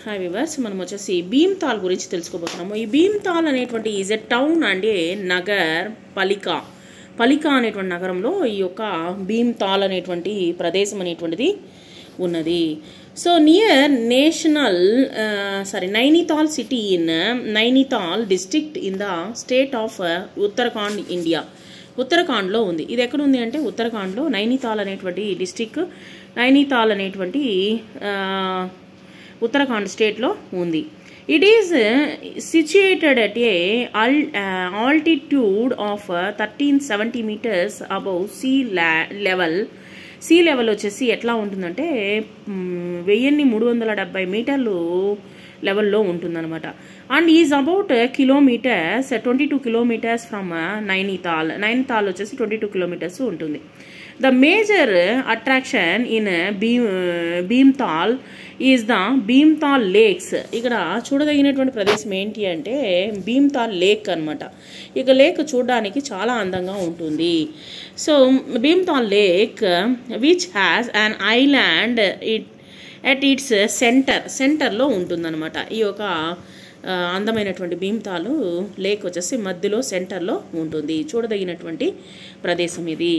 Hi viewers, మనం వచ్చేసి భీమ్తాల్ గురించి తెలుసుకోబోతున్నాము. ఈ భీమ్తాల్ అనేటువంటి ఈజ్ ఎ టౌన్ అండ్ ఏ నగర్ పలికా అనేటువంటి నగరంలో ఈ యొక్క భీమ్తాల్ అనేటువంటి ప్రదేశం అనేటువంటిది ఉన్నది. So near Nainital city in Nainital district in the state of Uttarakhand, India. ఉత్తరాఖండ్లో ఉంది. ఇది ఎక్కడ ఉంది అంటే ఉత్తరాఖండ్లో నైనితాల్ అనేటువంటి డిస్ట్రిక్ట్, నైనితాల్ అనేటువంటి ఉత్తరాఖండ్ స్టేట్లో ఉంది. It is situated at a altitude of 1370 meters above sea level వచ్చేసి ఎట్లా ఉంటుందంటే 1370 మీటర్లు లెవెల్లో ఉంటుందన్నమాట. And is about kilometers 22 kilometers from Nainital వచ్చేసి 22 kilometers ఉంటుంది. The major attraction in Bhimtal is the Bhimtal lakes. ఇక్కడ చూడదగినటువంటి ప్రదేశం ఏంటి అంటే భీమ్తాల్ లేక్ అనమాట. ఇక లేక్ చూడడానికి చాలా అందంగా ఉంటుంది. So Bhimtal lake which has an island at its సెంటర్లో ఉంటుందన్నమాట. ఈ యొక్క అందమైనటువంటి భీమ్తాల్ లేక్ వచ్చేసి మధ్యలో సెంటర్లో ఉంటుంది. చూడదగినటువంటి ప్రదేశం ఇది.